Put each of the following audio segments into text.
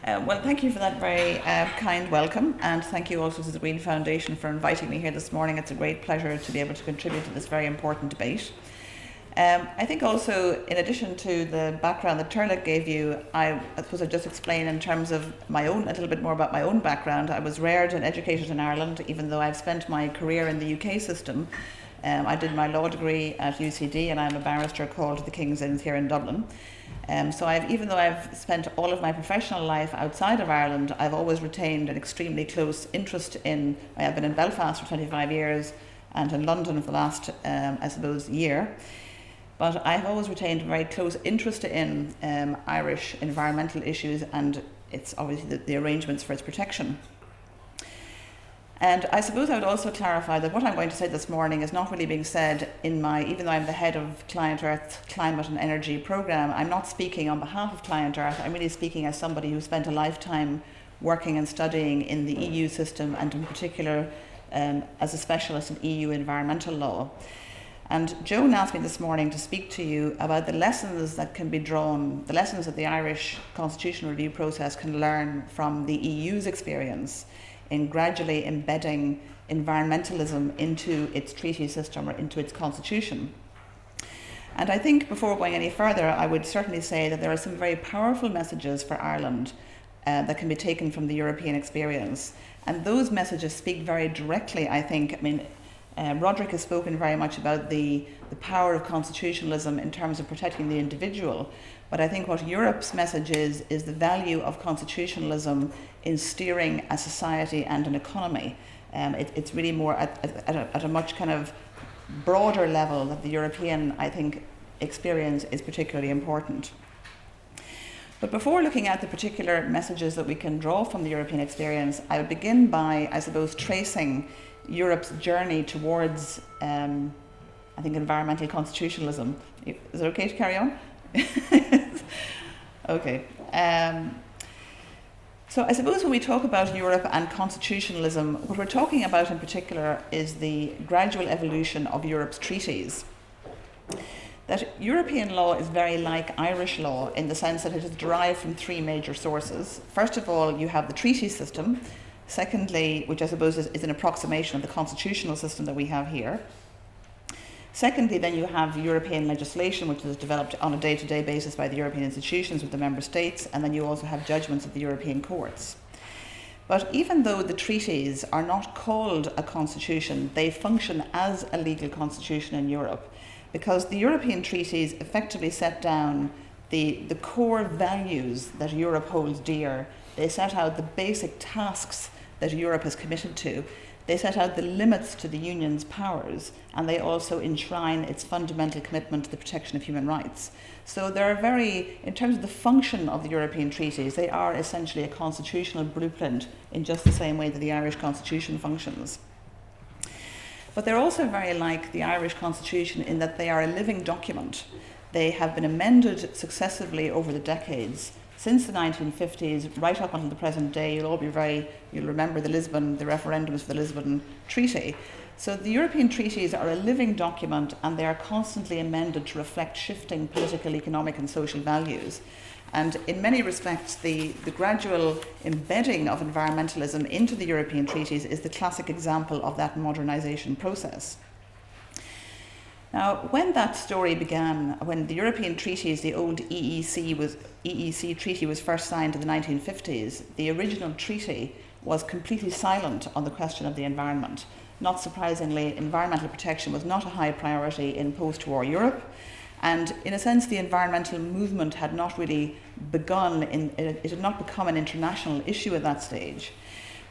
Well, thank you for that very kind welcome, and thank you also to the Green Foundation for inviting me here this morning. It's a great pleasure to be able to contribute to this very important debate. I think also, in addition to the background that Turlough gave you, I suppose I'll just explain in terms of my own, a little bit more about my own background. I was reared and educated in Ireland, even though I've spent my career in the UK system. I did my law degree at UCD, and I'm a barrister called to the King's Inns here in Dublin. So even though I've spent all of my professional life outside of Ireland, I've always retained an extremely close interest in, I've been in Belfast for 25 years and in London for the last, I suppose, year. But I've always retained a very close interest in Irish environmental issues and it's obviously the arrangements for its protection. And I suppose I would also clarify that what I'm going to say this morning is not really being said in my, even though I'm the head of Client Earth's Climate and Energy Programme, I'm not speaking on behalf of Client Earth. I'm really speaking as somebody who spent a lifetime working and studying in the EU system, and in particular as a specialist in EU environmental law. And Joan asked me this morning to speak to you about the lessons that can be drawn, the lessons that the Irish constitutional review process can learn from the EU's experience in gradually embedding environmentalism into its treaty system or into its constitution. And I think before going any further, I would certainly say that there are some very powerful messages for Ireland that can be taken from the European experience. And those messages speak very directly, I think. I mean, Roderick has spoken very much about the power of constitutionalism in terms of protecting the individual. But I think what Europe's message is the value of constitutionalism in steering a society and an economy. It's really more at a much kind of broader level that the European, I think, experience is particularly important. But before looking at the particular messages that we can draw from the European experience, I would begin by, I suppose, tracing Europe's journey towards, I think, environmental constitutionalism. Is it okay to carry on? Okay. So I suppose when we talk about Europe and constitutionalism, what we're talking about in particular is the gradual evolution of Europe's treaties. That European law is very like Irish law in the sense that it is derived from three major sources. First of all, you have the treaty system. Secondly, which I suppose is an approximation of the constitutional system that we have here. Secondly, then you have European legislation, which is developed on a day-to-day basis by the European institutions with the member states, and then you also have judgments of the European courts. But even though the treaties are not called a constitution, they function as a legal constitution in Europe, because the European treaties effectively set down the core values that Europe holds dear. They set out the basic tasks that Europe has committed to. They set out the limits to the Union's powers, and they also enshrine its fundamental commitment to the protection of human rights. So they're in terms of the function of the European treaties, they are essentially a constitutional blueprint in just the same way that the Irish Constitution functions. But they're also very like the Irish Constitution in that they are a living document. They have been amended successively over the decades. Since the 1950s, right up until the present day, you'll remember the referendums for the Lisbon Treaty. So the European treaties are a living document and they are constantly amended to reflect shifting political, economic and social values. And in many respects, the gradual embedding of environmentalism into the European treaties is the classic example of that modernisation process. Now, when that story began, when the European treaties, the old EEC treaty was first signed in the 1950s, the original treaty was completely silent on the question of the environment. Not surprisingly, environmental protection was not a high priority in post-war Europe, and in a sense the environmental movement had not really begun, it had not become an international issue at that stage.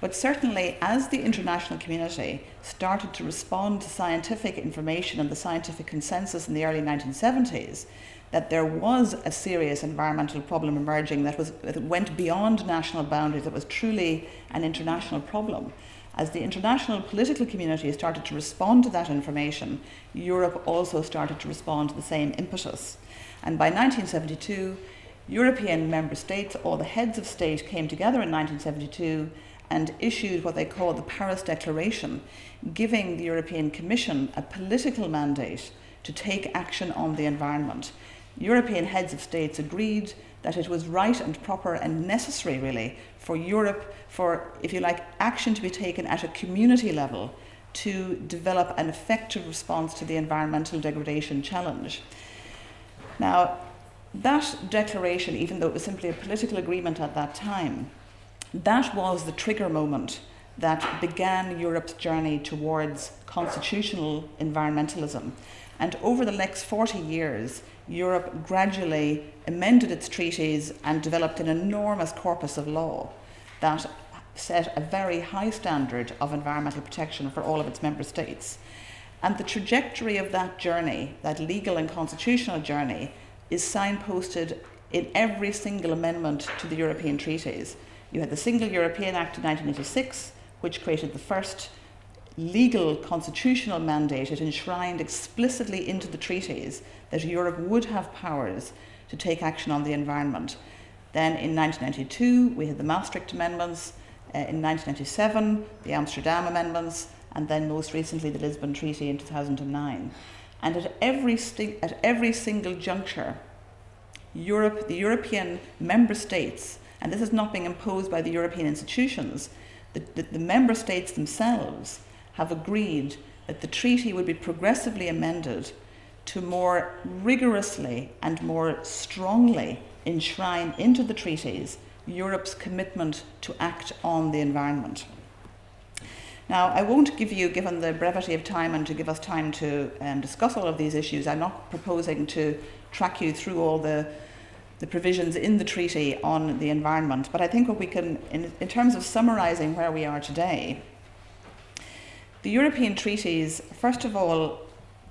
But certainly as the international community started to respond to scientific information and the scientific consensus in the early 1970s, that there was a serious environmental problem emerging that went beyond national boundaries, that was truly an international problem. As the international political community started to respond to that information, Europe also started to respond to the same impetus. And by 1972, European member states, all the heads of state came together in 1972 and issued what they call the Paris Declaration, giving the European Commission a political mandate to take action on the environment. European heads of states agreed that it was right and proper and necessary, really, for Europe, for, if you like, action to be taken at a community level to develop an effective response to the environmental degradation challenge. Now, that declaration, even though it was simply a political agreement at that time, that was the trigger moment that began Europe's journey towards constitutional environmentalism. And over the next 40 years, Europe gradually amended its treaties and developed an enormous corpus of law that set a very high standard of environmental protection for all of its member states. And the trajectory of that journey, that legal and constitutional journey, is signposted in every single amendment to the European treaties. You had the Single European Act of 1986, which created the first legal constitutional mandate. It enshrined explicitly into the treaties that Europe would have powers to take action on the environment. Then in 1992, we had the Maastricht Amendments, in 1997, the Amsterdam Amendments, and then most recently the Lisbon Treaty in 2009. And at every single juncture, the European member states, and this is not being imposed by the European institutions, the member states themselves have agreed that the treaty would be progressively amended to more rigorously and more strongly enshrine into the treaties Europe's commitment to act on the environment. Now, I won't give you, given the brevity of time and to give us time to discuss all of these issues, I'm not proposing to track you through all the provisions in the treaty on the environment, but I think what we can, in terms of summarising where we are today, the European treaties, first of all,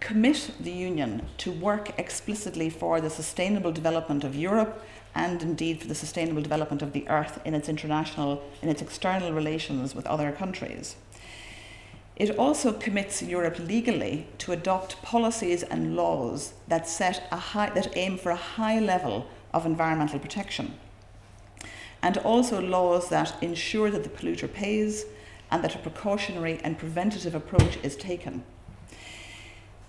commit the Union to work explicitly for the sustainable development of Europe and indeed for the sustainable development of the Earth in its external relations with other countries. It also commits Europe legally to adopt policies and laws that aim for a high level of environmental protection, and also laws that ensure that the polluter pays and that a precautionary and preventative approach is taken.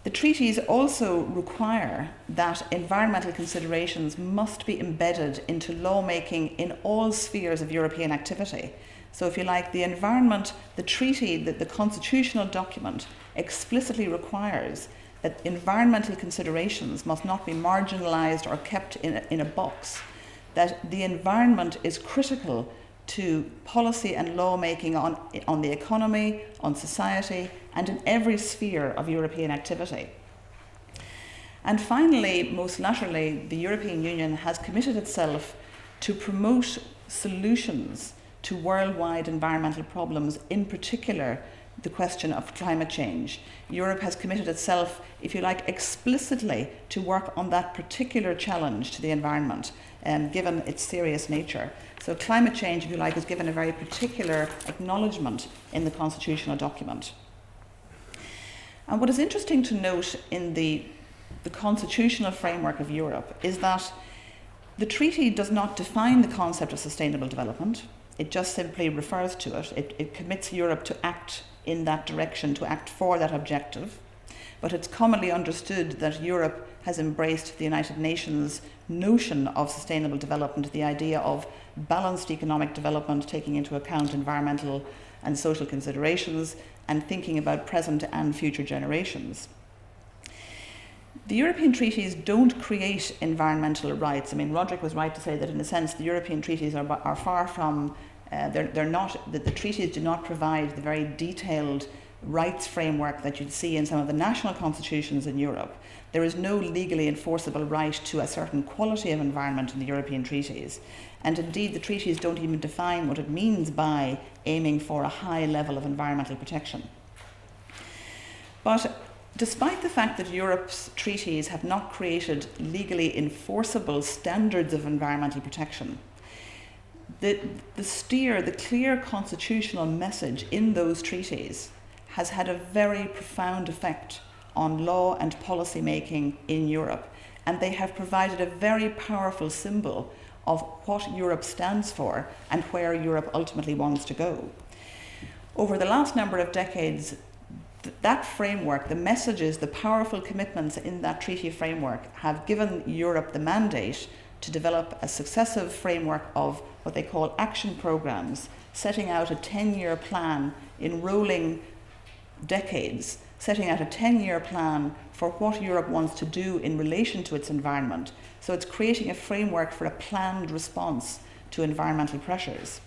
The treaties also require that environmental considerations must be embedded into lawmaking in all spheres of European activity. So if you like, the environment, the treaty, the constitutional document explicitly requires that environmental considerations must not be marginalised or kept in a box, that the environment is critical to policy and lawmaking on the economy, on society, and in every sphere of European activity. And finally, most laterally, the European Union has committed itself to promote solutions to worldwide environmental problems, in particular the question of climate change. Europe has committed itself, if you like, explicitly to work on that particular challenge to the environment, given its serious nature. So climate change, if you like, is given a very particular acknowledgement in the constitutional document. And what is interesting to note in the constitutional framework of Europe is that the treaty does not define the concept of sustainable development. It just simply refers to it. It commits Europe to act in that direction, to act for that objective. But it's commonly understood that Europe has embraced the United Nations notion of sustainable development, the idea of balanced economic development, taking into account environmental and social considerations, and thinking about present and future generations. The European treaties don't create environmental rights. I mean, Roderick was right to say that in a sense the European treaties are far from, the treaties do not provide the very detailed rights framework that you'd see in some of the national constitutions in Europe. There is no legally enforceable right to a certain quality of environment in the European treaties. And indeed, the treaties don't even define what it means by aiming for a high level of environmental protection. But despite the fact that Europe's treaties have not created legally enforceable standards of environmental protection, the clear constitutional message in those treaties has had a very profound effect on law and policy making in Europe, and they have provided a very powerful symbol of what Europe stands for and where Europe ultimately wants to go. Over the last number of decades, that framework, the messages, the powerful commitments in that treaty framework have given Europe the mandate to develop a successive framework of what they call action programs, setting out a 10-year plan in rolling decades, setting out a 10-year plan for what Europe wants to do in relation to its environment. So it's creating a framework for a planned response to environmental pressures.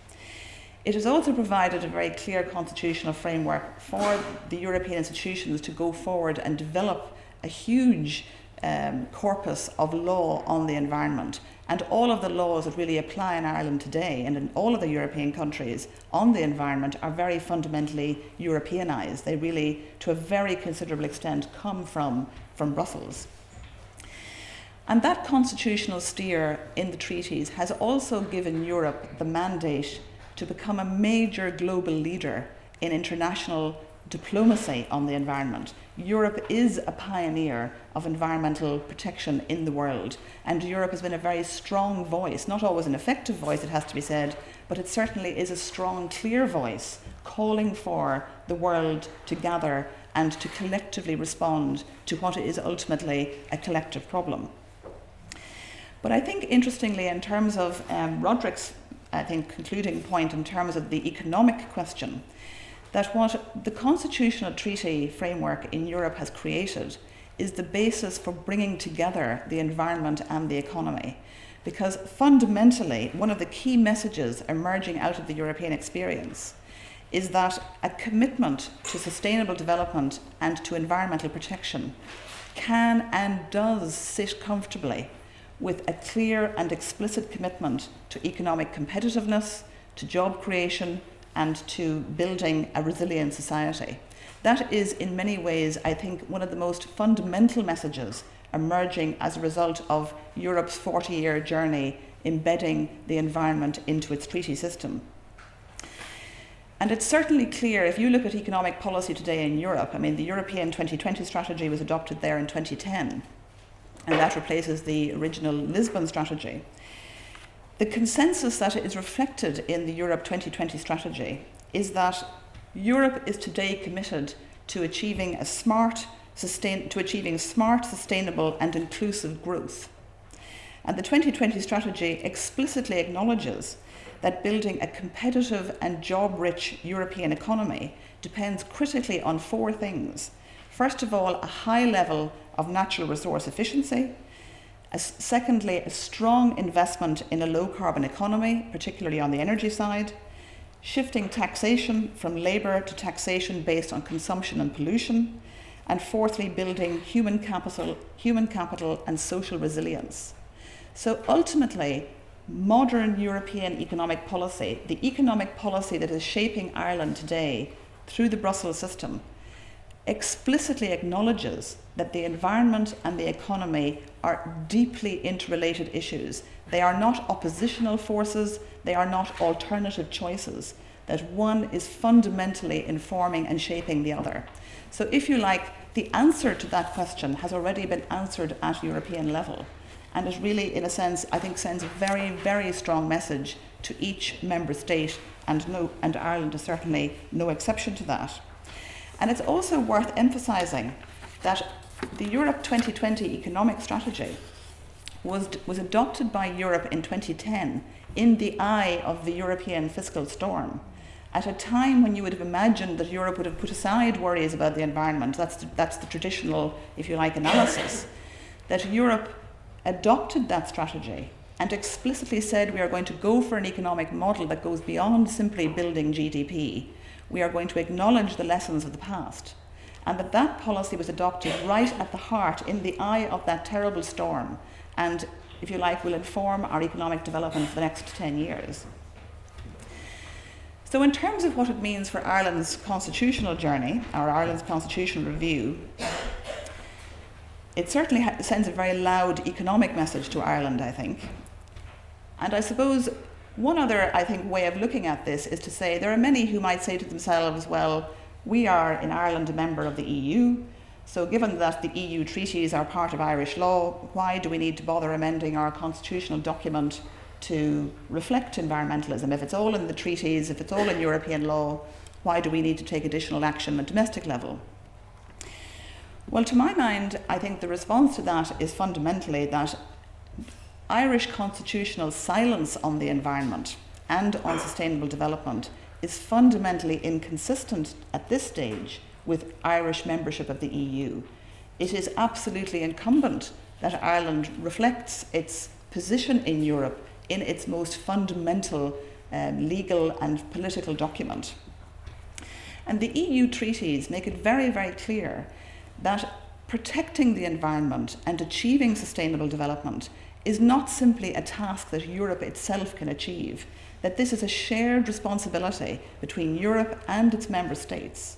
It has also provided a very clear constitutional framework for the European institutions to go forward and develop a huge corpus of law on the environment. And all of the laws that really apply in Ireland today and in all of the European countries on the environment are very fundamentally Europeanized. They really, to a very considerable extent, come from Brussels. And that constitutional steer in the treaties has also given Europe the mandate to become a major global leader in international diplomacy on the environment. Europe is a pioneer of environmental protection in the world, and Europe has been a very strong voice, not always an effective voice, it has to be said, but it certainly is a strong, clear voice calling for the world to gather and to collectively respond to what is ultimately a collective problem. But I think, interestingly, in terms of Roderick's concluding point in terms of the economic question, that what the constitutional treaty framework in Europe has created is the basis for bringing together the environment and the economy. Because fundamentally, one of the key messages emerging out of the European experience is that a commitment to sustainable development and to environmental protection can and does sit comfortably with a clear and explicit commitment to economic competitiveness, to job creation, and to building a resilient society. That is, in many ways, I think, one of the most fundamental messages emerging as a result of Europe's 40-year journey embedding the environment into its treaty system. And it's certainly clear, if you look at economic policy today in Europe, I mean, the European 2020 strategy was adopted there in 2010, and that replaces the original Lisbon strategy. The consensus that is reflected in the Europe 2020 strategy is that Europe is today committed to achieving smart, sustainable and inclusive growth. And the 2020 strategy explicitly acknowledges that building a competitive and job-rich European economy depends critically on four things. First of all, a high level of natural resource efficiency. Secondly, a strong investment in a low-carbon economy, particularly on the energy side. Shifting taxation from labour to taxation based on consumption and pollution. And fourthly, building human capital and social resilience. So ultimately, modern European economic policy, the economic policy that is shaping Ireland today through the Brussels system, explicitly acknowledges that the environment and the economy are deeply interrelated issues. They are not oppositional forces, they are not alternative choices, that one is fundamentally informing and shaping the other. So if you like, the answer to that question has already been answered at European level, and it really, in a sense, I think sends a very, very strong message to each member state, and Ireland is certainly no exception to that. And it's also worth emphasising that the Europe 2020 economic strategy was adopted by Europe in 2010 in the eye of the European fiscal storm, at a time when you would have imagined that Europe would have put aside worries about the environment. That's the traditional, if you like, analysis. That Europe adopted that strategy and explicitly said we are going to go for an economic model that goes beyond simply building GDP. We are going to acknowledge the lessons of the past, and that policy was adopted right at the heart, in the eye of that terrible storm, and, if you like, will inform our economic development for the next 10 years. So in terms of what it means for Ireland's constitutional journey, or Ireland's constitutional review, it certainly sends a very loud economic message to Ireland, I think. And I suppose one other, way of looking at this is to say there are many who might say to themselves, well, we are in Ireland a member of the EU, so given that the EU treaties are part of Irish law, why do we need to bother amending our constitutional document to reflect environmentalism? If it's all in the treaties, if it's all in European law, why do we need to take additional action at domestic level? Well, to my mind, I think the response to that is fundamentally that Irish constitutional silence on the environment and on sustainable development is fundamentally inconsistent at this stage with Irish membership of the EU. It is absolutely incumbent that Ireland reflects its position in Europe in its most fundamental legal and political document. And the EU treaties make it very, very clear that protecting the environment and achieving sustainable development is not simply a task that Europe itself can achieve, that this is a shared responsibility between Europe and its member states.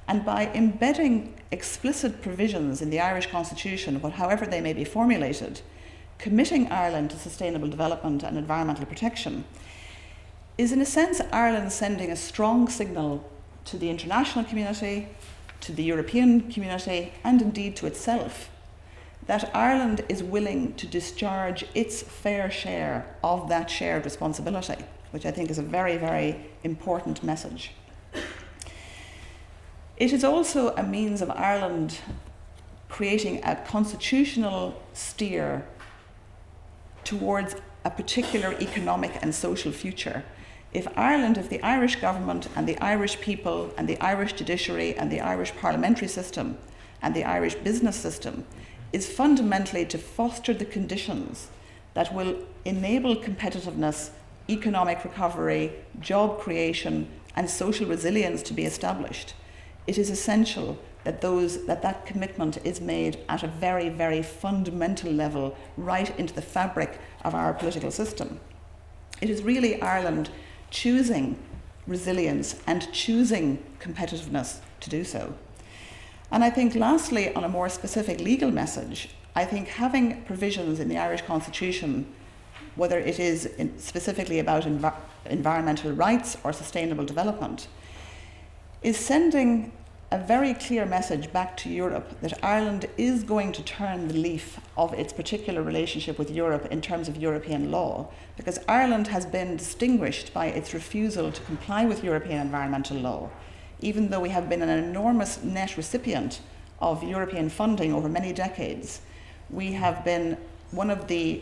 And by embedding explicit provisions in the Irish Constitution, however they may be formulated, committing Ireland to sustainable development and environmental protection, is in a sense Ireland sending a strong signal to the international community, to the European community, and indeed to itself, that Ireland is willing to discharge its fair share of that shared responsibility, which I think is a very, very important message. It is also a means of Ireland creating a constitutional steer towards a particular economic and social future. If the Irish government and the Irish people and the Irish judiciary and the Irish parliamentary system and the Irish business system is fundamentally to foster the conditions that will enable competitiveness, economic recovery, job creation, and social resilience to be established, it is essential that that commitment is made at a very, very fundamental level right into the fabric of our political system. It is really Ireland choosing resilience and choosing competitiveness to do so. And I think lastly, on a more specific legal message, I think having provisions in the Irish Constitution, whether it is specifically about environmental rights or sustainable development, is sending a very clear message back to Europe that Ireland is going to turn the leaf of its particular relationship with Europe in terms of European law, because Ireland has been distinguished by its refusal to comply with European environmental law. Even though we have been an enormous net recipient of European funding over many decades, we have been one of the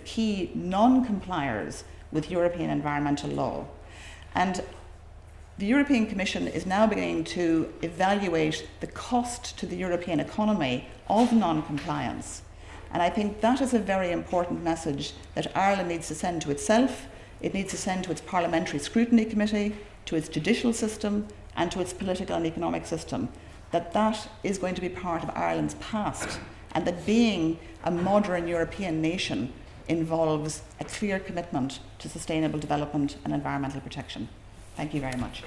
key non-compliers with European environmental law. And the European Commission is now beginning to evaluate the cost to the European economy of non-compliance. And I think that is a very important message that Ireland needs to send to itself, it needs to send to its Parliamentary Scrutiny Committee, to its judicial system, and to its political and economic system, that is going to be part of Ireland's past, and that being a modern European nation involves a clear commitment to sustainable development and environmental protection. Thank you very much.